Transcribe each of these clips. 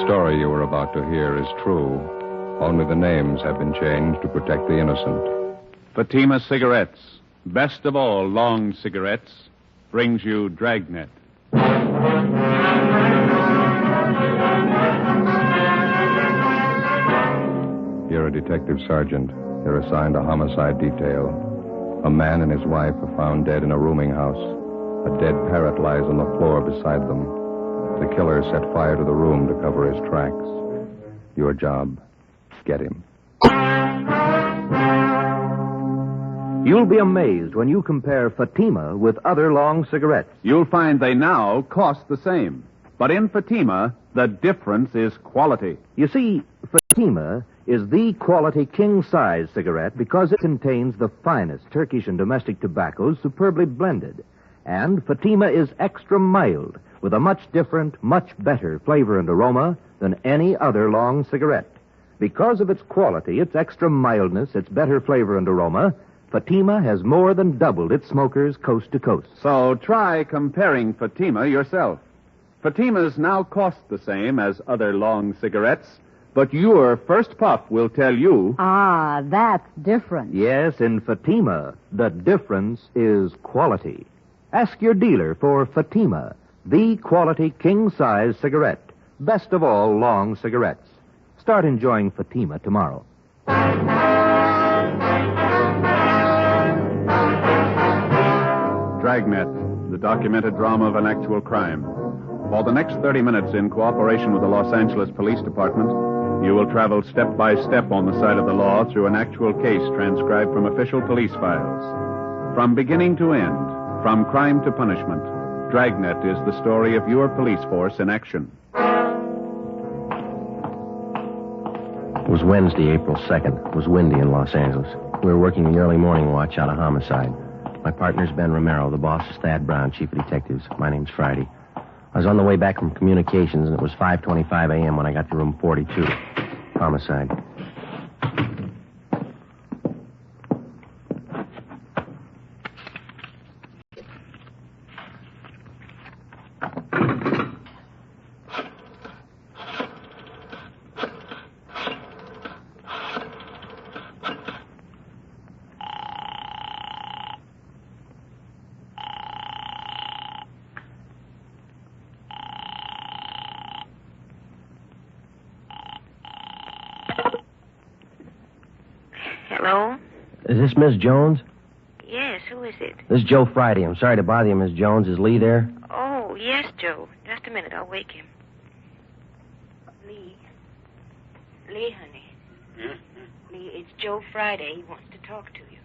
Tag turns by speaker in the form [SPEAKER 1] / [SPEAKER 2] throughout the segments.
[SPEAKER 1] story you are about to hear is true. Only the names have been changed to protect the innocent.
[SPEAKER 2] Fatima Cigarettes, best of all long cigarettes, brings you Dragnet.
[SPEAKER 1] You're a detective sergeant. You're assigned a homicide detail. A man and his wife are found dead in a rooming house. A dead parrot lies on the floor beside them. The killer set fire to the room to cover his tracks. Your job, get him.
[SPEAKER 3] You'll be amazed when you compare Fatima with other long cigarettes.
[SPEAKER 2] You'll find they now cost the same. But in Fatima, the difference is quality.
[SPEAKER 3] You see, Fatima is the quality king-size cigarette because it contains the finest Turkish and domestic tobaccos superbly blended. And Fatima is extra mild, with a much different, much better flavor and aroma than any other long cigarette. Because of its quality, its extra mildness, its better flavor and aroma, Fatima has more than doubled its smokers coast to coast.
[SPEAKER 2] So try comparing Fatima yourself. Fatimas now cost the same as other long cigarettes, but your first puff will tell you...
[SPEAKER 4] Ah, that's different.
[SPEAKER 3] Yes, in Fatima, the difference is quality. Ask your dealer for Fatima, the quality king-size cigarette. Best of all long cigarettes. Start enjoying Fatima tomorrow.
[SPEAKER 2] Dragnet, the documented drama of an actual crime. For the next 30 minutes, in cooperation with the Los Angeles Police Department, you will travel step by step on the side of the law through an actual case transcribed from official police files. From beginning to end, from crime to punishment, Dragnet is the story of your police force in action.
[SPEAKER 5] It was Wednesday, April 2nd. It was windy in Los Angeles. We were working the early morning watch out of homicide. My partner's Ben Romero. The boss is Thad Brown, chief of detectives. My name's Friday. I was on the way back from communications, and it was 5:25 a.m. when I got to room 42. Homicide.
[SPEAKER 6] Hello?
[SPEAKER 5] Is this Miss Jones?
[SPEAKER 6] Yes, who is it?
[SPEAKER 5] This is Joe Friday. I'm sorry to bother you, Miss Jones. Is Lee there?
[SPEAKER 6] Oh, yes, Joe. Just a minute, I'll wake him. Lee, honey.
[SPEAKER 7] Yeah?
[SPEAKER 6] Lee, it's Joe Friday. He wants to talk to you.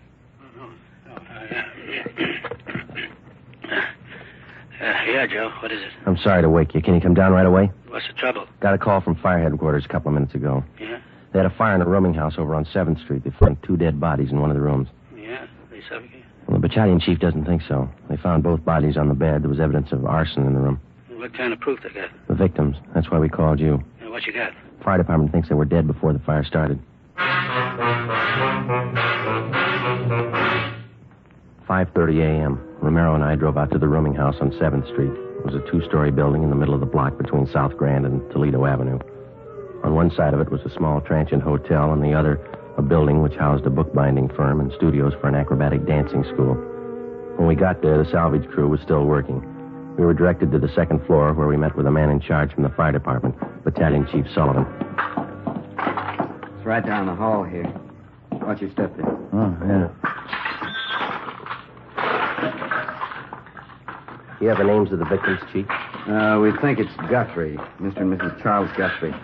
[SPEAKER 7] Yeah, Joe, what is it?
[SPEAKER 5] I'm sorry to wake you. Can you come down right away?
[SPEAKER 7] What's the trouble?
[SPEAKER 5] Got a call from fire headquarters a couple of minutes ago.
[SPEAKER 7] Yeah?
[SPEAKER 5] They had a fire in a rooming house over on 7th Street. They found 2 dead bodies in one of the rooms.
[SPEAKER 7] Yeah? They suffocated?
[SPEAKER 5] Well, the battalion chief doesn't think so. They found both bodies on the bed. There was evidence of arson in the room.
[SPEAKER 7] What kind of proof they got?
[SPEAKER 5] The victims. That's why we called you.
[SPEAKER 7] What you got?
[SPEAKER 5] Fire department thinks they were dead before the fire started. 5:30 a.m. Romero and I drove out to the rooming house on 7th Street. It was a 2-story building in the middle of the block between South Grand and Toledo Avenue. On one side of it was a small transient hotel, and the other, a building which housed a bookbinding firm and studios for an acrobatic dancing school. When we got there, the salvage crew was still working. We were directed to the 2nd floor, where we met with a man in charge from the fire department, Battalion Chief Sullivan.
[SPEAKER 8] It's right down the hall here. Watch your step there.
[SPEAKER 5] Oh, yeah. You have the names of the victims, Chief?
[SPEAKER 8] We think it's Guthrie, Mr. and Mrs. Charles Guthrie.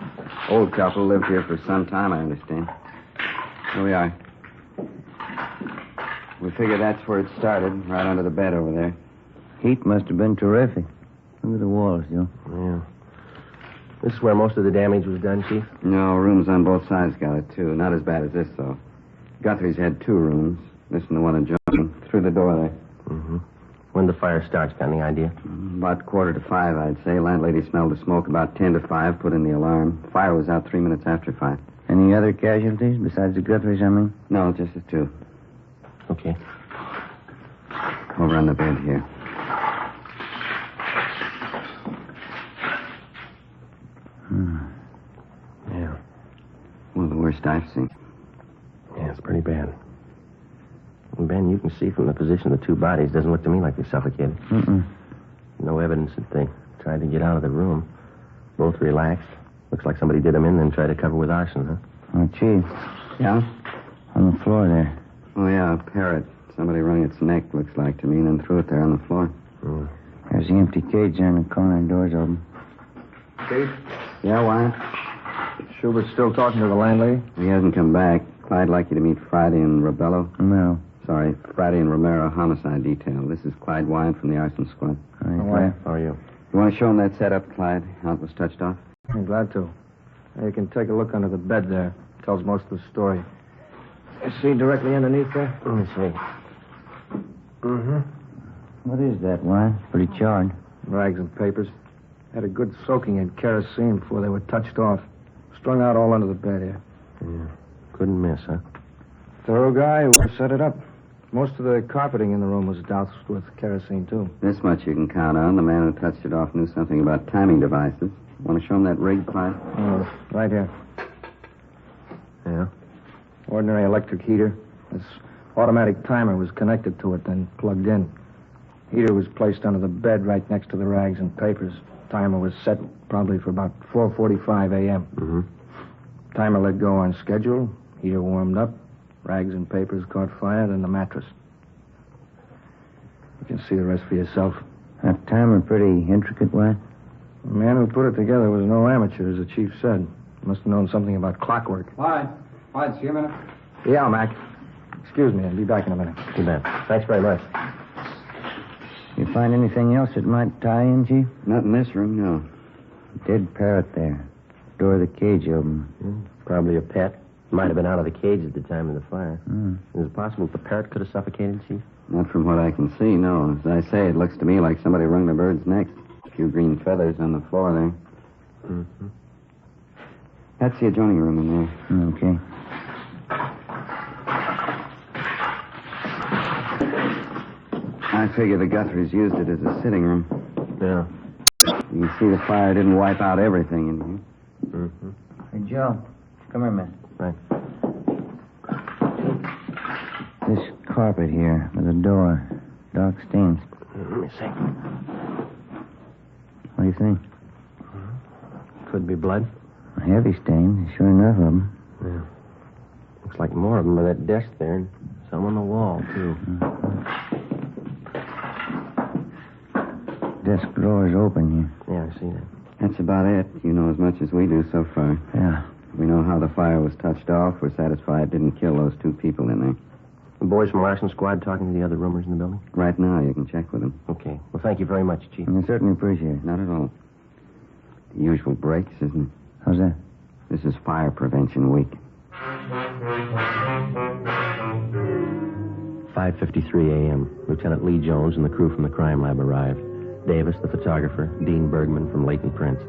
[SPEAKER 8] Old couple lived here for some time, I understand. Here we are. We figure that's where it started, right under the bed over there.
[SPEAKER 9] Heat must have been terrific. Look at the walls, Joe.
[SPEAKER 5] Yeah. This is where most of the damage was done, Chief?
[SPEAKER 8] No, rooms on both sides got it, too. Not as bad as this, though. Guthrie's had 2 rooms. This and the one in Johnson. Through the door there.
[SPEAKER 5] Mm-hmm. When the fire starts, got any idea?
[SPEAKER 8] About 4:45, I'd say. Landlady smelled the smoke about 10 to 5, put in the alarm. Fire was out 3 minutes after 5.
[SPEAKER 9] Any other casualties besides the Guthries, I mean?
[SPEAKER 8] No, just the 2.
[SPEAKER 5] Okay.
[SPEAKER 8] Over on the bed here. I've seen.
[SPEAKER 5] Yeah, it's pretty bad. And Ben, you can see from the position of the two bodies, doesn't look to me like they suffocated. No evidence that they tried to get out of the room. Both relaxed. Looks like somebody did them in, then tried to cover with arson, huh?
[SPEAKER 9] Oh, Chief.
[SPEAKER 8] Yeah?
[SPEAKER 9] On the floor there.
[SPEAKER 8] Oh, yeah, a parrot. Somebody wrung its neck, looks like to me, and then threw it there on the floor.
[SPEAKER 9] There's the empty cage there in the corner. Door's open.
[SPEAKER 1] Chief?
[SPEAKER 8] Yeah, Wyatt?
[SPEAKER 1] Schubert's still talking to the landlady?
[SPEAKER 8] He hasn't come back. Clyde like you to meet Friday and Rebello.
[SPEAKER 9] No.
[SPEAKER 8] Sorry, Friday and Romero homicide detail. This is Clyde Wyatt from the arson squad.
[SPEAKER 9] Hi,
[SPEAKER 5] How are you?
[SPEAKER 8] You want to show him that setup, Clyde? How it was touched off?
[SPEAKER 1] I'm glad to. You can take a look under the bed there. Tells most of the story. You see directly underneath there?
[SPEAKER 5] Let me see.
[SPEAKER 9] What is that, Wyatt? Pretty charred.
[SPEAKER 1] Rags and papers. Had a good soaking in kerosene before they were touched off. Strung out all under the bed here.
[SPEAKER 5] Yeah. Couldn't miss, huh?
[SPEAKER 1] Thorough guy who set it up. Most of the carpeting in the room was doused with kerosene, too.
[SPEAKER 8] This much you can count on. The man who touched it off knew something about timing devices. Want to show him that rig, Clyde?
[SPEAKER 1] Oh, right here.
[SPEAKER 5] Yeah?
[SPEAKER 1] Ordinary electric heater. This automatic timer was connected to it, then plugged in. Heater was placed under the bed right next to the rags and papers. Timer was set probably for about 4:45 a.m. Timer let go on schedule. Heater warmed up. Rags and papers caught fire, then the mattress. You can see the rest for yourself.
[SPEAKER 9] That timer pretty intricate, Wyatt?
[SPEAKER 1] The man who put it together was no amateur, as the chief said. Must have known something about clockwork.
[SPEAKER 8] Clyde, see you a minute.
[SPEAKER 1] Yeah, Mac. Excuse me, I'll be back in a minute.
[SPEAKER 5] Too bad. Thanks very much.
[SPEAKER 9] You find anything else that might tie in, Chief?
[SPEAKER 8] Not in this room, no.
[SPEAKER 9] Dead parrot there. Door of the cage open.
[SPEAKER 5] Probably a pet. Might have been out of the cage at the time of the fire. Is it possible that the parrot could have suffocated, Chief?
[SPEAKER 8] Not from what I can see, no. As I say, it looks to me like somebody wrung the bird's neck. A few green feathers on the floor there. That's the adjoining room in there.
[SPEAKER 9] Okay.
[SPEAKER 8] I figure the Guthries used it as a sitting room.
[SPEAKER 5] Yeah.
[SPEAKER 8] You can see the fire didn't wipe out everything in here.
[SPEAKER 9] Hey, Joe. Come here, man.
[SPEAKER 5] Right.
[SPEAKER 9] This carpet here with a door. Dark stains.
[SPEAKER 5] Let me see.
[SPEAKER 9] What do you think?
[SPEAKER 5] Could be blood.
[SPEAKER 9] A heavy stain. Sure enough of them.
[SPEAKER 5] Yeah. Looks like more of them by that desk there, and some on the wall, too.
[SPEAKER 9] Desk drawer's open here.
[SPEAKER 5] Yeah, I see that.
[SPEAKER 8] That's about it. You know as much as we do so far.
[SPEAKER 9] Yeah.
[SPEAKER 8] We know how the fire was touched off. We're satisfied it didn't kill those two people in there.
[SPEAKER 5] The boys from Larson Squad talking to the other roomers in the building?
[SPEAKER 8] Right now, you can check with them.
[SPEAKER 5] Okay. Well, thank you very much, Chief.
[SPEAKER 9] I certainly appreciate it.
[SPEAKER 8] Not at all. The usual breaks, isn't it?
[SPEAKER 9] How's that?
[SPEAKER 8] This is Fire Prevention Week.
[SPEAKER 5] 5:53 a.m. Lieutenant Lee Jones and the crew from the crime lab arrived. Davis, the photographer, Dean Bergman from Leighton Prints.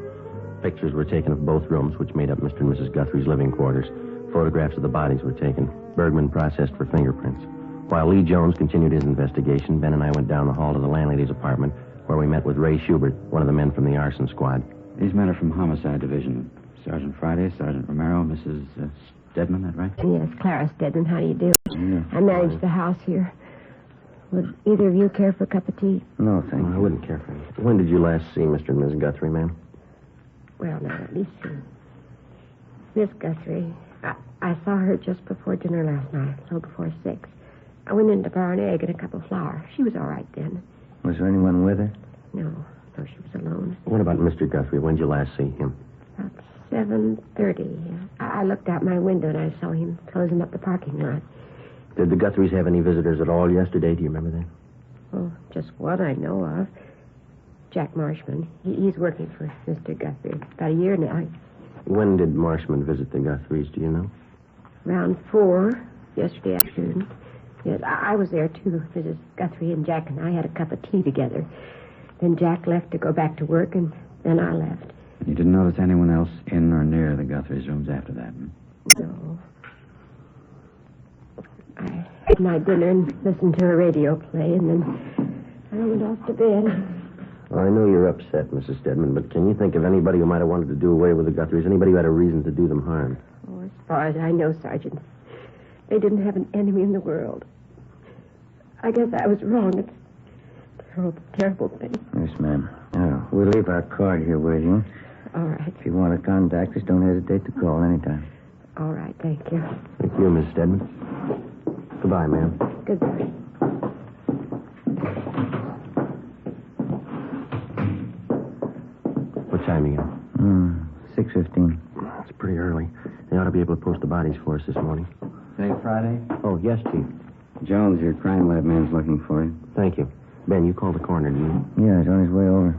[SPEAKER 5] Pictures were taken of both rooms, which made up Mr. and Mrs. Guthrie's living quarters. Photographs of the bodies were taken. Bergman processed for fingerprints. While Lee Jones continued his investigation, Ben and I went down the hall to the landlady's apartment, where we met with Ray Schubert, one of the men from the arson squad.
[SPEAKER 10] These men are from Homicide Division. Sergeant Friday, Sergeant Romero, Mrs. Stedman, that right?
[SPEAKER 4] Yes, Clara Stedman. How do you do?
[SPEAKER 10] Yeah.
[SPEAKER 4] I manage the house here. Would either of you care for a cup of tea?
[SPEAKER 9] No, thank you.
[SPEAKER 5] I wouldn't care for it. When did you last see Mr. and Mrs. Guthrie, ma'am?
[SPEAKER 4] Well, now, let me see. Miss Guthrie, I saw her just before dinner last night, a little before 6. I went in to borrow an egg and a cup of flour. She was all right then.
[SPEAKER 9] Was there anyone with her?
[SPEAKER 4] No, she was alone.
[SPEAKER 5] What about Mr. Guthrie? When did you last see him?
[SPEAKER 4] About 7:30. I looked out my window and I saw him closing up the parking lot.
[SPEAKER 5] Did the Guthries have any visitors at all yesterday? Do you remember that?
[SPEAKER 4] Oh, just one I know of. Jack Marshman. He's working for Mr. Guthrie about a year now.
[SPEAKER 5] When did Marshman visit the Guthries, do you know?
[SPEAKER 4] Around 4 yesterday afternoon. Yes, I was there, too. Mrs. Guthrie and Jack and I had a cup of tea together. Then Jack left to go back to work, and then I left.
[SPEAKER 10] You didn't notice anyone else in or near the Guthries' rooms after that?
[SPEAKER 4] No. I had my dinner and listened to a radio play, and then I went off to bed.
[SPEAKER 5] Well, I know you're upset, Mrs. Stedman, but can you think of anybody who might have wanted to do away with the Guthries? Anybody who had a reason to do them harm?
[SPEAKER 4] Oh, it's far as I know, Sergeant, they didn't have an enemy in the world. I guess I was wrong. It's a terrible, terrible thing.
[SPEAKER 9] Yes, ma'am. Now, we'll leave our card here with you.
[SPEAKER 4] All right.
[SPEAKER 9] If you want to contact us, don't hesitate to call anytime.
[SPEAKER 4] All right, thank you.
[SPEAKER 5] Thank you, Miss Stedman. Goodbye, ma'am.
[SPEAKER 4] Goodbye.
[SPEAKER 5] What time are you?
[SPEAKER 9] 6:15.
[SPEAKER 5] It's pretty early. They ought to be able to post the bodies for us this morning.
[SPEAKER 8] Today, Friday?
[SPEAKER 5] Oh, yes, Chief.
[SPEAKER 8] Jones, your crime lab man's looking for you.
[SPEAKER 5] Thank you. Ben, you called the coroner, didn't you?
[SPEAKER 9] Yeah, he's on his way over.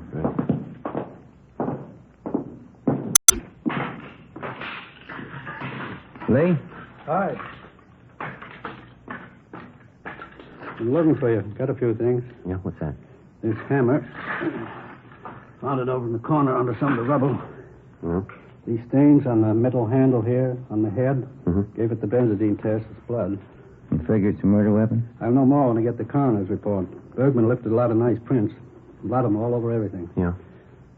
[SPEAKER 9] Lee?
[SPEAKER 11] Hi. I'm looking for you. Got a few things.
[SPEAKER 5] Yeah, what's that?
[SPEAKER 11] This hammer. Found it over in the corner under some of the rubble.
[SPEAKER 5] Yeah.
[SPEAKER 11] These stains on the metal handle here, on the head,
[SPEAKER 5] Mm-hmm.
[SPEAKER 11] gave it the benzodine test. It's blood.
[SPEAKER 9] You figure it's a murder weapon?
[SPEAKER 11] I'll know more when I get the coroner's report. Bergman lifted a lot of nice prints. A lot of them all over everything.
[SPEAKER 5] Yeah.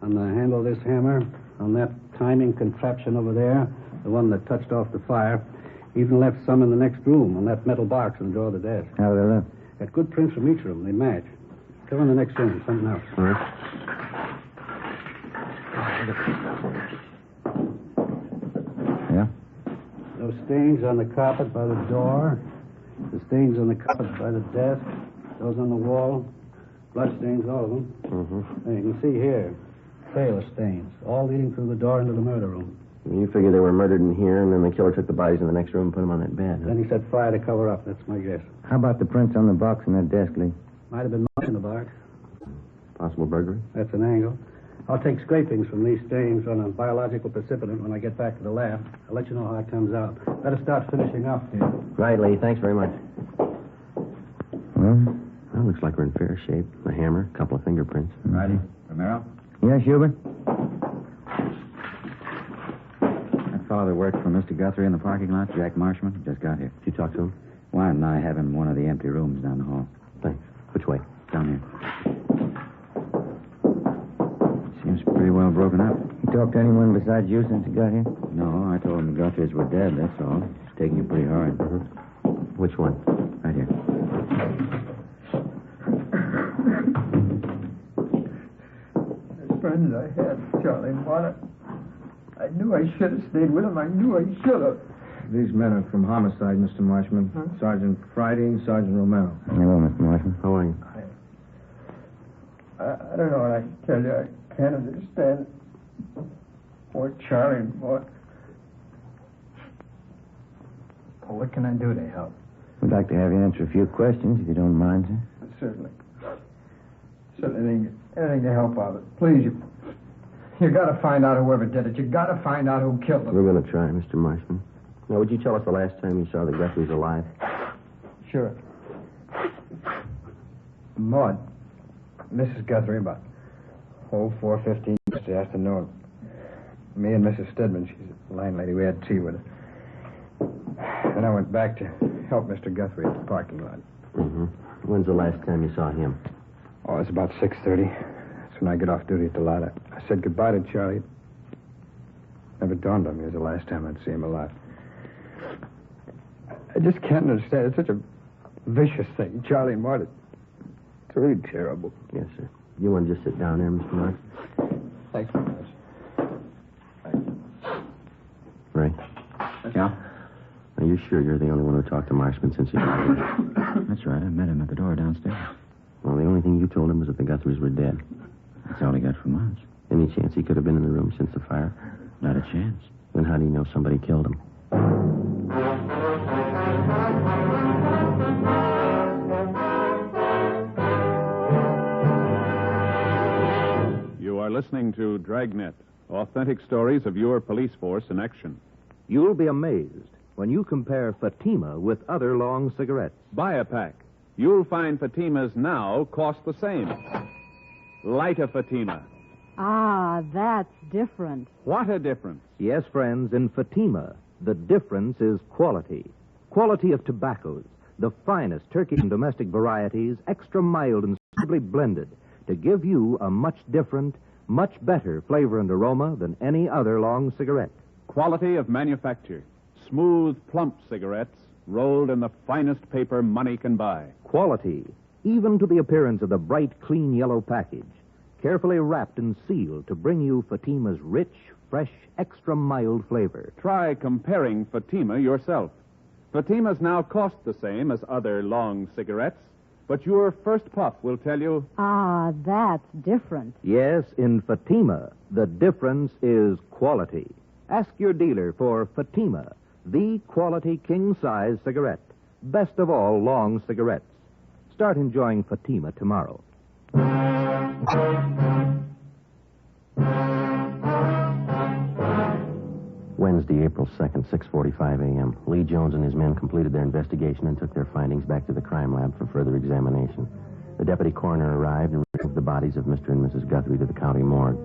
[SPEAKER 11] On the handle of this hammer, on that timing contraption over there, the one that touched off the fire, even left some in the next room on that metal box in the door of the desk.
[SPEAKER 9] How do they look?
[SPEAKER 11] Got good prints from each of them. They match. Go in the next room. Something else.
[SPEAKER 5] All right.
[SPEAKER 9] Yeah?
[SPEAKER 11] Those stains on the carpet by the door, the stains on the carpet by the desk, those on the wall, blood stains, all of them.
[SPEAKER 5] Mm-hmm.
[SPEAKER 11] And you can see here, trail of stains, all leading through the door into the murder room.
[SPEAKER 5] You figure they were murdered in here, and then the killer took the bodies in the next room and put them on that bed, huh?
[SPEAKER 11] Then he set fire to cover up. That's my guess.
[SPEAKER 9] How about the prints on the box in that desk, Lee?
[SPEAKER 11] Might have been much in the box.
[SPEAKER 5] Possible burglary?
[SPEAKER 11] That's an angle. I'll take scrapings from these stains on a biological precipitant when I get back to the lab. I'll let you know how it comes out. Better start finishing up here.
[SPEAKER 5] Right, Lee. Thanks very much.
[SPEAKER 9] Well?
[SPEAKER 5] Well, looks like we're in fair shape. A hammer, a couple of fingerprints.
[SPEAKER 8] Friday? Romero?
[SPEAKER 9] Yes, Hubert?
[SPEAKER 8] That fellow that worked for Mr. Guthrie in the parking lot, Jack Marshman, just got here.
[SPEAKER 5] Did you talk to him?
[SPEAKER 8] Why didn't I have him in one of the empty rooms down the hall?
[SPEAKER 5] Thanks. Which way?
[SPEAKER 8] Down here. Seems pretty well broken up.
[SPEAKER 9] You talked to anyone besides you since you got here?
[SPEAKER 8] No, I told him the Guthries were dead, that's all. He's taking it pretty hard.
[SPEAKER 5] Which one?
[SPEAKER 8] Right here.
[SPEAKER 12] The friends I had, Charlie and Marta, I knew I should have stayed with them. I knew I should have.
[SPEAKER 13] These men are from homicide, Mr. Marshman.
[SPEAKER 12] Huh?
[SPEAKER 13] Sergeant Friday and Sergeant Romero.
[SPEAKER 9] Hello, Mr. Marshman.
[SPEAKER 5] How are you?
[SPEAKER 12] I don't know what I can tell you. I can't understand. Poor Charlie and Marta. Well, what can I do to help?
[SPEAKER 9] We'd like to have you answer a few questions, if you don't mind, sir.
[SPEAKER 12] Certainly. Anything to help out. Please, you got to find out whoever did it. You got to find out who killed them.
[SPEAKER 5] We're going to try, Mr. Marshman. Now, would you tell us the last time you saw the Guthries alive?
[SPEAKER 12] Sure. Maud, Mrs. Guthrie, about 4:15 yesterday afternoon. Me and Mrs. Stedman, she's the landlady, we had tea with her. And I went back to help Mr. Guthrie at the parking lot.
[SPEAKER 5] Mm-hmm. When's the last time you saw him?
[SPEAKER 12] Oh, it's about 6:30. That's when I get off duty at the lot. I said goodbye to Charlie. Never dawned on me it was the last time I'd see him alive. I just can't understand. It's such a vicious thing. Charlie and Marta. It's really terrible.
[SPEAKER 5] Yes, sir. You want to just sit down there, Mr. Marsh?
[SPEAKER 12] Thanks very much.
[SPEAKER 5] Right.
[SPEAKER 8] Yeah?
[SPEAKER 5] Are you sure you're the only one who talked to Marshman since he got here?
[SPEAKER 8] That's right. I met him at the door downstairs.
[SPEAKER 5] Well, the only thing you told him was that the Guthries were dead.
[SPEAKER 8] That's all he got from us.
[SPEAKER 5] Any chance he could have been in the room since the fire?
[SPEAKER 8] Not a chance.
[SPEAKER 5] Then how do you know somebody killed him?
[SPEAKER 2] You are listening to Dragnet, authentic stories of your police force in action.
[SPEAKER 3] You'll be amazed when you compare Fatima with other long cigarettes.
[SPEAKER 2] Buy a pack. You'll find Fatimas now cost the same. Light a Fatima.
[SPEAKER 14] Ah, that's different.
[SPEAKER 2] What a difference.
[SPEAKER 3] Yes, friends, in Fatima, the difference is quality. Quality of tobaccos, the finest Turkish and domestic varieties, extra mild and suitably blended, to give you a much different, much better flavor and aroma than any other long cigarette.
[SPEAKER 2] Quality of manufacture. smooth, plump cigarettes rolled in the finest paper money can buy.
[SPEAKER 3] Quality, even to the appearance of the bright, clean yellow package, carefully wrapped and sealed to bring you Fatima's rich, fresh, extra mild flavor.
[SPEAKER 2] Try comparing Fatima yourself. Fatimas now cost the same as other long cigarettes, but your first puff will tell you...
[SPEAKER 14] Ah, that's different.
[SPEAKER 3] Yes, in Fatima, the difference is quality. Ask your dealer for Fatima, the quality king-size cigarette. Best of all long cigarettes. Start enjoying Fatima tomorrow.
[SPEAKER 5] Wednesday, April 2nd, 6:45 a.m. Lee Jones and his men completed their investigation and took their findings back to the crime lab for further examination. The deputy coroner arrived and removed the bodies of Mr. and Mrs. Guthrie to the county morgue.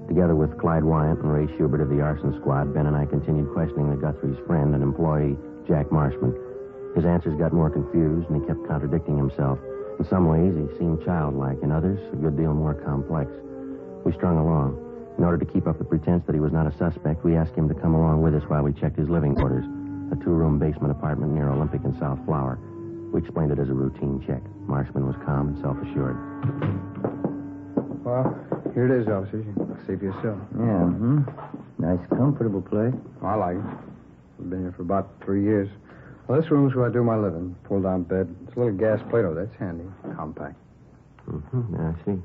[SPEAKER 5] Together with Clyde Wyant and Ray Schubert of the arson squad, Ben and I continued questioning the Guthrie's friend and employee, Jack Marshman. His answers got more confused, and he kept contradicting himself. In some ways, he seemed childlike. In others, a good deal more complex. We strung along. In order to keep up the pretense that he was not a suspect, we asked him to come along with us while we checked his living quarters, a two-room basement apartment near Olympic and South Flower. We explained it as a routine check. Marshman was calm and self-assured.
[SPEAKER 12] Well, here it is, officers. You can see for yourself.
[SPEAKER 9] Yeah, Nice, comfortable place.
[SPEAKER 12] I like it. I've been here for about 3 years. Well, this room's where I do my living. Pull-down bed. It's a little gas plate over there. That's handy. Compact.
[SPEAKER 5] I see.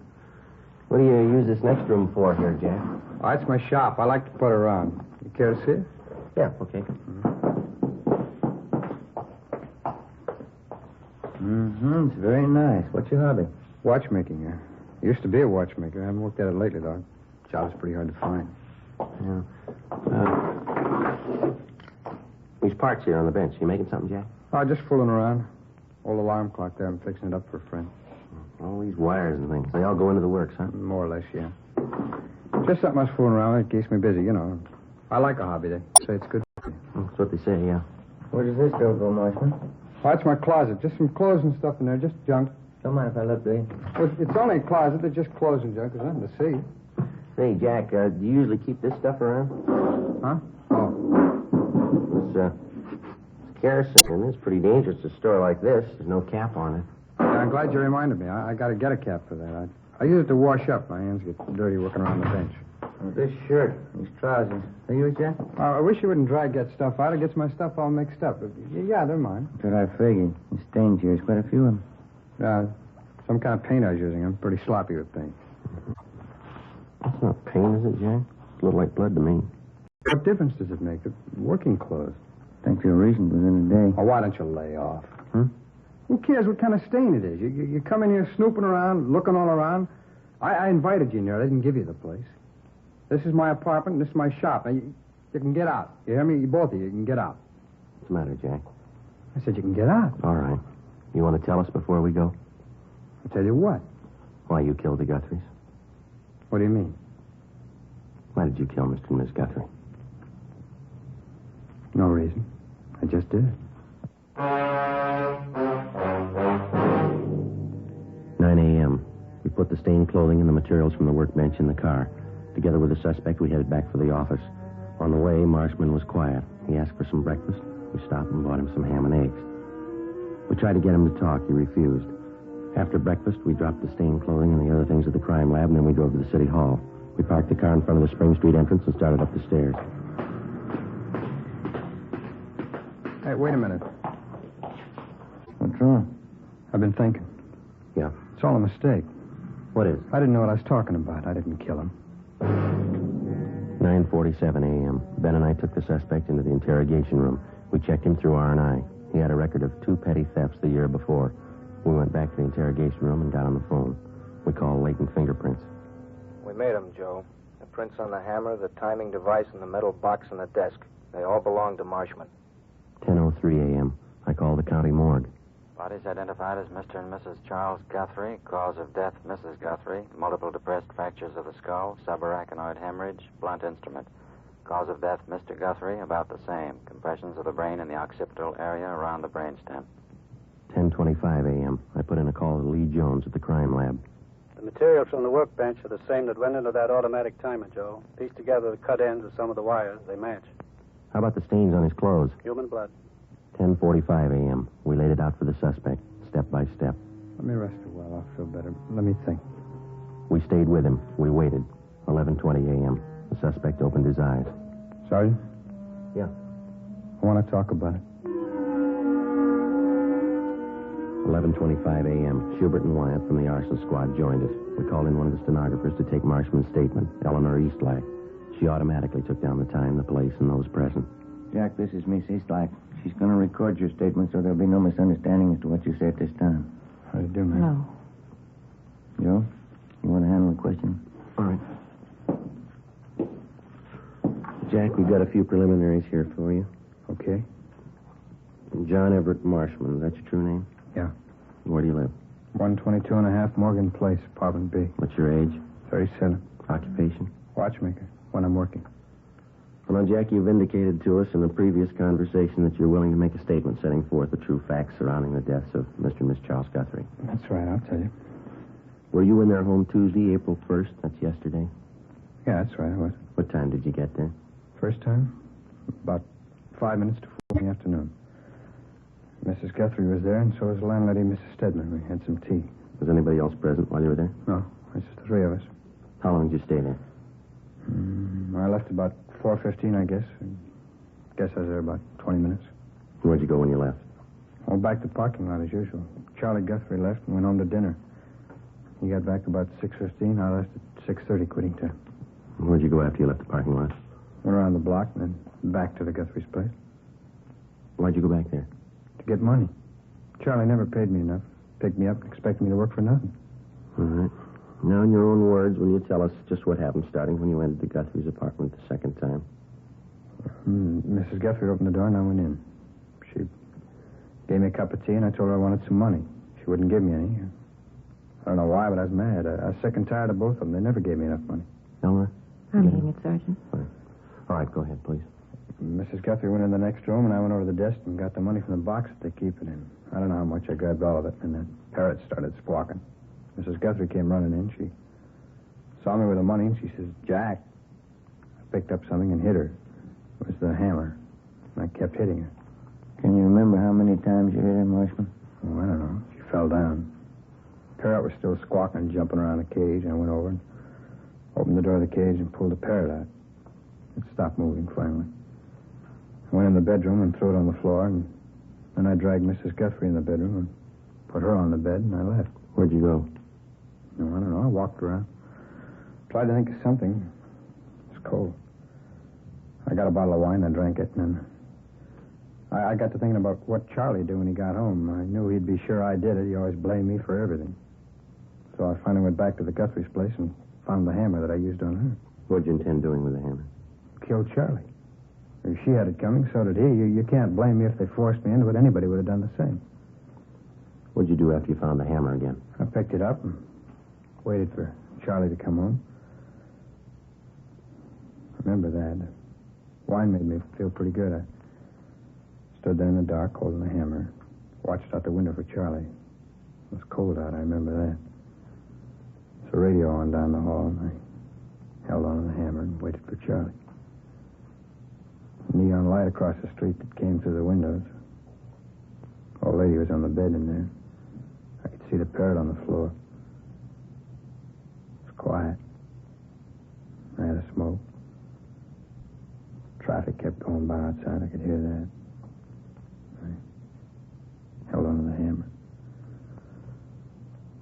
[SPEAKER 5] What do you use this next room for here, Jack?
[SPEAKER 12] Oh, it's my shop. I like to put around. You care to see it?
[SPEAKER 5] Yeah, okay.
[SPEAKER 9] It's very nice. What's your hobby?
[SPEAKER 12] Watchmaking. I used to be a watchmaker. I haven't worked at it lately, though. Job's pretty hard to find.
[SPEAKER 5] Yeah. These parts here on the bench. You making something, Jack?
[SPEAKER 12] Oh, just fooling around. Old alarm clock there. I'm fixing it up for a friend.
[SPEAKER 5] All these wires and things. They all go into the works, huh?
[SPEAKER 12] More or less, yeah. Just something I was fooling around with. It keeps me busy, you know. I like a hobby. They say it's good for you.
[SPEAKER 5] That's what they say, yeah.
[SPEAKER 9] Where does this door go, Marshman?
[SPEAKER 12] Oh, that's my closet. Just some clothes and stuff in there. Just junk.
[SPEAKER 9] Don't mind if I look, do you?
[SPEAKER 12] Well, it's only a closet. It's just clothes and junk. There's nothing to see.
[SPEAKER 5] Say, Jack, do you usually keep this stuff around?
[SPEAKER 12] Huh? Oh.
[SPEAKER 5] It's kerosene. It's pretty dangerous to store like this. There's no cap on it.
[SPEAKER 12] Yeah, I'm glad you reminded me. I got to get a cap for that. I use it to wash up. My hands get dirty working around the bench.
[SPEAKER 9] This shirt, these trousers. Are you, Jack?
[SPEAKER 12] I wish you wouldn't drag that stuff out. It gets my stuff all mixed up. Yeah, they're mine.
[SPEAKER 9] That's what I figured. The stains here is quite a few of them.
[SPEAKER 12] Some kind of paint I was using. I'm pretty sloppy with paint.
[SPEAKER 5] That's not paint, is it, Jack? It's a little like blood to me.
[SPEAKER 12] What difference does it make? It's working clothes.
[SPEAKER 9] Thanks for your reason within the day.
[SPEAKER 12] Oh, why don't you lay off? Who cares what kind of stain it is? You come in here snooping around, looking all around. I invited you in here. I didn't give you the place. This is my apartment, and this is my shop. Now, you can get out. You hear me? Both of you can get out.
[SPEAKER 5] What's the matter, Jack?
[SPEAKER 12] I said you can get out.
[SPEAKER 5] All right. You want to tell us before we go?
[SPEAKER 12] I'll tell you what.
[SPEAKER 5] Why you killed the Guthries?
[SPEAKER 12] What do you mean?
[SPEAKER 5] Why did you kill Mr. and Miss Guthrie?
[SPEAKER 12] No reason. I just did it.
[SPEAKER 5] 9 a.m. We put the stained clothing and the materials from the workbench in the car. Together with the suspect, we headed back for the office. On the way, Marshman was quiet. He asked for some breakfast. We stopped and bought him some ham and eggs. We tried to get him to talk. He refused. After breakfast, we dropped the stained clothing and the other things at the crime lab, and then we drove to the city hall. We parked the car in front of the Spring Street entrance and started up the stairs.
[SPEAKER 12] Hey, wait a minute.
[SPEAKER 9] What's wrong?
[SPEAKER 12] I've been thinking.
[SPEAKER 5] Yeah?
[SPEAKER 12] It's all a mistake.
[SPEAKER 5] What is?
[SPEAKER 12] I didn't know what I was talking about. I didn't kill him.
[SPEAKER 5] 9:47 a.m. Ben and I took the suspect into the interrogation room. We checked him through R&I. He had a record of 2 petty thefts the year before. We went back to the interrogation room and got on the phone. We called latent fingerprints.
[SPEAKER 15] We made them, Joe. The prints on the hammer, the timing device, and the metal box on the desk. They all belong to Marshman.
[SPEAKER 5] 10:03 a.m. I called the county morgue.
[SPEAKER 16] Bodies identified as Mr. and Mrs. Charles Guthrie. Cause of death, Mrs. Guthrie. Multiple depressed fractures of the skull. Subarachnoid hemorrhage. Blunt instrument. Cause of death, Mr. Guthrie, about the same. Compressions of the brain in the occipital area around the brainstem.
[SPEAKER 5] 10:25 a.m. I put in a call to Lee Jones at the crime lab.
[SPEAKER 17] The materials from the workbench are the same that went into that automatic timer, Joe. Piece together the cut ends of some of the wires. They match.
[SPEAKER 5] How about the stains on his clothes?
[SPEAKER 17] Human blood.
[SPEAKER 5] 10:45 a.m. We laid it out for the suspect, step by step.
[SPEAKER 12] Let me rest a while. I'll feel better. Let me think.
[SPEAKER 5] We stayed with him. We waited. 11:20 a.m. The suspect opened his eyes.
[SPEAKER 12] Sergeant?
[SPEAKER 5] Yeah.
[SPEAKER 12] I want to talk about it.
[SPEAKER 5] 11:25 a.m. Schubert and Wyatt from the arson squad joined us. We called in one of the stenographers to take Marshman's statement, Eleanor Eastlack. She automatically took down the time, the place, and those present.
[SPEAKER 9] Jack, this is Miss Eastlack. She's going to record your statement so there'll be no misunderstanding as to what you say at this time.
[SPEAKER 12] How do you do, man?
[SPEAKER 14] No.
[SPEAKER 9] Joe, you want to handle the question?
[SPEAKER 5] All right. Jack, we've got a few preliminaries here for you.
[SPEAKER 12] Okay.
[SPEAKER 5] John Everett Marshman, that's your true name?
[SPEAKER 12] Yeah.
[SPEAKER 5] Where do you live?
[SPEAKER 12] 122.5 Morgan Place, apartment B.
[SPEAKER 5] What's your age?
[SPEAKER 12] 37.
[SPEAKER 5] Occupation?
[SPEAKER 12] Watchmaker, when I'm working.
[SPEAKER 5] Well, now, Jack, you've indicated to us in a previous conversation that you're willing to make a statement setting forth the true facts surrounding the deaths of Mr. and Miss Charles Guthrie.
[SPEAKER 12] That's right, I'll tell you.
[SPEAKER 5] Were you in their home Tuesday, April 1st? That's yesterday.
[SPEAKER 12] Yeah, that's right, I was.
[SPEAKER 5] What time did you get there?
[SPEAKER 12] First time? About 5 minutes to 4 in the afternoon. Mrs. Guthrie was there, and so was the landlady, Mrs. Stedman. We had some tea.
[SPEAKER 5] Was anybody else present while you were there?
[SPEAKER 12] No, it's just the three of us.
[SPEAKER 5] How long did you stay there?
[SPEAKER 12] I left about 4:15, I guess. Guess I was there about 20 minutes.
[SPEAKER 5] Where'd you go when you left?
[SPEAKER 12] Well, back to the parking lot as usual. Charlie Guthrie left and went home to dinner. He got back about 6:15. I left at 6:30, quitting time.
[SPEAKER 5] Where'd you go after you left the parking lot?
[SPEAKER 12] Went around the block and then back to the Guthrie's place.
[SPEAKER 5] Why'd you go back there?
[SPEAKER 12] To get money. Charlie never paid me enough. Picked me up and expected me to work for nothing.
[SPEAKER 5] All right. Now, in your own words, will you tell us just what happened starting when you entered the Guthrie's apartment the second time?
[SPEAKER 12] Mrs. Guthrie opened the door and I went in. She gave me a cup of tea and I told her I wanted some money. She wouldn't give me any. I don't know why, but I was mad. I was sick and tired of both of them. They never gave me enough money.
[SPEAKER 5] Eleanor?
[SPEAKER 14] I'm getting it, Sergeant.
[SPEAKER 5] All right, go ahead, please.
[SPEAKER 12] Mrs. Guthrie went in the next room, and I went over to the desk and got the money from the box that they keep it in. I don't know how much. I grabbed all of it, and that parrot started squawking. Mrs. Guthrie came running in. She saw me with the money, and she says, Jack. I picked up something and hit her. It was the hammer, and I kept hitting her.
[SPEAKER 9] Can you remember how many times you hit him, Marshman?
[SPEAKER 12] Oh, I don't know. She fell down. The parrot was still squawking, jumping around the cage. I went over and opened the door of the cage and pulled the parrot out. It stopped moving, finally. I went in the bedroom and threw it on the floor, and then I dragged Mrs. Guthrie in the bedroom and put her on the bed, and I left.
[SPEAKER 5] Where'd you go?
[SPEAKER 12] No, I don't know. I walked around. Tried to think of something. It was cold. I got a bottle of wine, I drank it, and then I got to thinking about what Charlie'd do when he got home. I knew he'd be sure I did it. He always blamed me for everything. So I finally went back to the Guthrie's place and found the hammer that I used on her.
[SPEAKER 5] What'd you intend doing with the hammer?
[SPEAKER 12] Killed Charlie. If she had it coming, so did he. You can't blame me if they forced me into it. Anybody would have done the same.
[SPEAKER 5] What'd you do after you found the hammer again?
[SPEAKER 12] I picked it up and waited for Charlie to come home. I remember that. Wine made me feel pretty good. I stood there in the dark holding the hammer, watched out the window for Charlie. It was cold out, I remember that. There's a radio on down the hall, and I held on to the hammer and waited for Charlie. A neon light across the street that came through the windows. Old lady was on the bed in there. I could see the parrot on the floor. It was quiet. I had a smoke. Traffic kept going by outside. I could hear that. I held on to the hammer.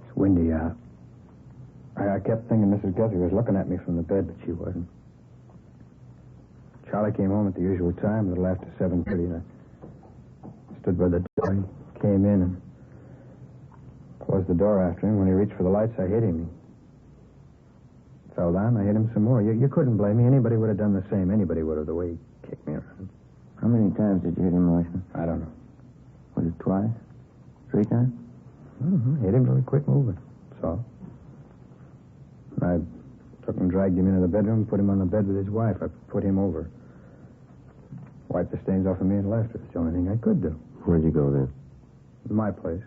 [SPEAKER 12] It's windy out. I kept thinking Mrs. Guthrie was looking at me from the bed, but she wasn't. Charlie came home at the usual time, a little after 7:30, and I stood by the door. He came in and closed the door after him. When he reached for the lights, I hit him. He fell down. I hit him some more. You couldn't blame me. Anybody would have done the same. Anybody would have, the way he kicked me around.
[SPEAKER 9] How many times did you hit him, Marshman?
[SPEAKER 12] I don't know.
[SPEAKER 9] Was it twice? 3 times?
[SPEAKER 12] I hit him till he quit moving. That's all. I took him and dragged him into the bedroom, put him on the bed with his wife. I put him over. Wiped the stains off of me and left. It was the only thing I could do.
[SPEAKER 5] Where'd you go then?
[SPEAKER 12] My place.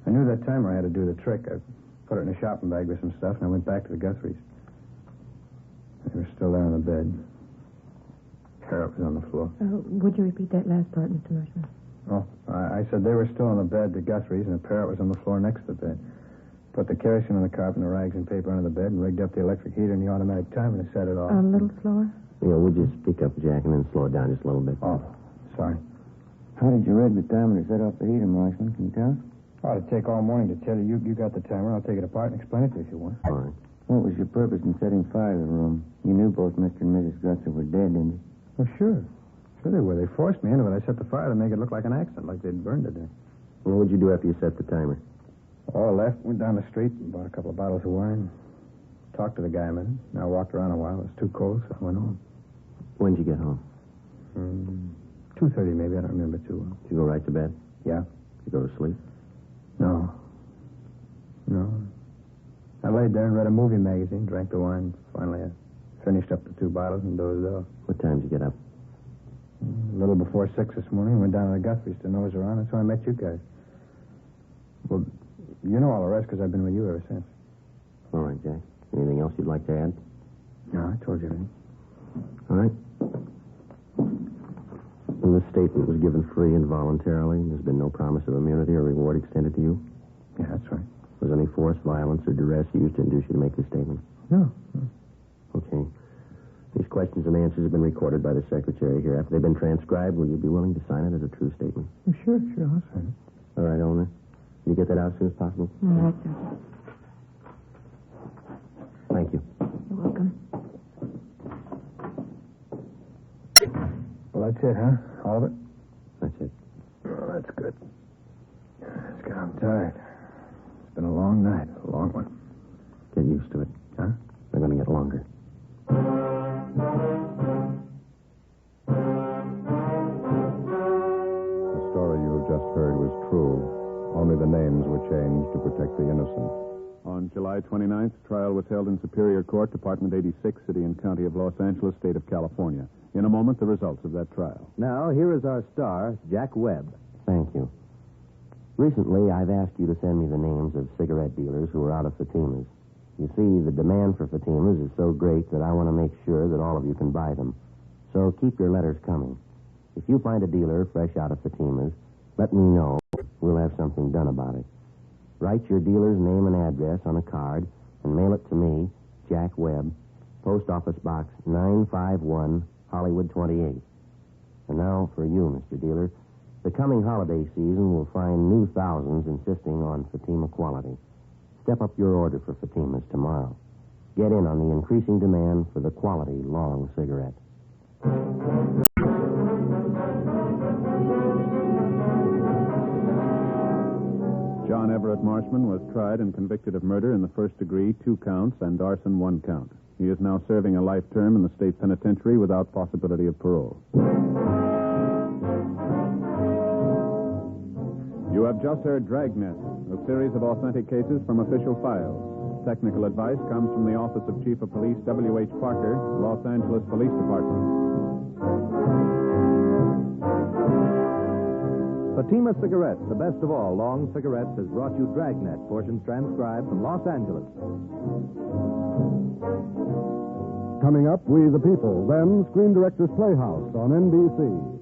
[SPEAKER 12] I knew that timer I had to do the trick. I put it in a shopping bag with some stuff, and I went back to the Guthries. They were still there on the bed. Parrot was on the floor.
[SPEAKER 4] Would you repeat that last part, Mr. Marshman?
[SPEAKER 12] Oh, I said they were still on the bed, the Guthries, and the Parrot was on the floor next to the bed. Put the kerosene on the carpet and the rags and paper under the bed and rigged up the electric heater and the automatic timer to set it off.
[SPEAKER 4] A little slower?
[SPEAKER 5] Would you speak up, Jack, and then slow it down just a little bit?
[SPEAKER 12] Oh, sorry.
[SPEAKER 9] How did you rig the timer to set off the heater, Marshman? Can you tell us?
[SPEAKER 12] Oh, it'd take all morning to tell you. You got the timer. I'll take it apart and explain it to you if you want.
[SPEAKER 5] All right.
[SPEAKER 9] What was your purpose in setting fire to the room? You knew both Mr. and Mrs. Guthrie were dead, didn't you?
[SPEAKER 12] Oh, sure. Sure they were. They forced me into it. I set the fire to make it look like an accident, like they'd burned to death.
[SPEAKER 5] What would you do after you set the timer?
[SPEAKER 12] Oh, I left, went down the street, bought a couple of bottles of wine, talked to the guy a minute. I walked around a while. It was too cold, so I went home.
[SPEAKER 5] When'd you get home?
[SPEAKER 12] 2:30 maybe. I don't remember too well.
[SPEAKER 5] Did you go right to bed?
[SPEAKER 12] Yeah.
[SPEAKER 5] Did you go to sleep?
[SPEAKER 12] No. I laid there and read a movie magazine, drank the wine. Finally, I finished up the 2 bottles and dozed off.
[SPEAKER 5] What time did you get up?
[SPEAKER 12] A little before 6 this morning. Went down to the Guthries to nose around. That's how I met you guys. Well, you know all the rest because I've been with you ever since.
[SPEAKER 5] All right, Jack. Anything else you'd like to add?
[SPEAKER 12] No, I told you everything.
[SPEAKER 5] All right. And this statement was given free and voluntarily. There's been no promise of immunity or reward extended to you?
[SPEAKER 12] Yeah, that's right.
[SPEAKER 5] Was any force, violence, or duress used to induce you to make this statement?
[SPEAKER 12] No.
[SPEAKER 5] Okay. These questions and answers have been recorded by the secretary here. After they've been transcribed, will you be willing to sign it as a true statement?
[SPEAKER 12] Sure, I'll sign it.
[SPEAKER 5] All right, Eleanor. Can you get that out as soon as possible?
[SPEAKER 4] All right, sir.
[SPEAKER 5] Thank you.
[SPEAKER 4] You're welcome.
[SPEAKER 12] Well, that's it, huh? All of it?
[SPEAKER 5] That's it.
[SPEAKER 12] Oh, that's good. It's good. I'm tired. It's been a long night. A long one.
[SPEAKER 5] Get used to it.
[SPEAKER 12] Huh?
[SPEAKER 5] They're going to get longer.
[SPEAKER 1] The story you have just heard was true. Only the names were changed to protect the innocent.
[SPEAKER 2] On July 29th, trial was held in Superior Court, Department 86, City and County of Los Angeles, State of California. In a moment, the results of that trial.
[SPEAKER 3] Now, here is our star, Jack Webb.
[SPEAKER 5] Thank you. Recently, I've asked you to send me the names of cigarette dealers who are out of Fatimas. You see, the demand for Fatimas is so great that I want to make sure that all of you can buy them. So keep your letters coming. If you find a dealer fresh out of Fatimas, let me know. We'll have something done about it. Write your dealer's name and address on a card and mail it to me, Jack Webb, Post Office Box 951, Hollywood 28. And now for you, Mr. Dealer. The coming holiday season will find new thousands insisting on Fatima quality. Step up your order for Fatimas tomorrow. Get in on the increasing demand for the quality long cigarette.
[SPEAKER 2] John Everett Marshman was tried and convicted of murder in the first degree, 2 counts, and arson, 1 count. He is now serving a life term in the state penitentiary without possibility of parole. You have just heard Dragnet, a series of authentic cases from official files. Technical advice comes from the Office of Chief of Police W.H. Parker, Los Angeles Police Department.
[SPEAKER 3] Fatima Cigarettes, the best of all long cigarettes, has brought you Dragnet, portions transcribed from Los Angeles.
[SPEAKER 18] Coming up, We the People, then Screen Directors Playhouse on NBC.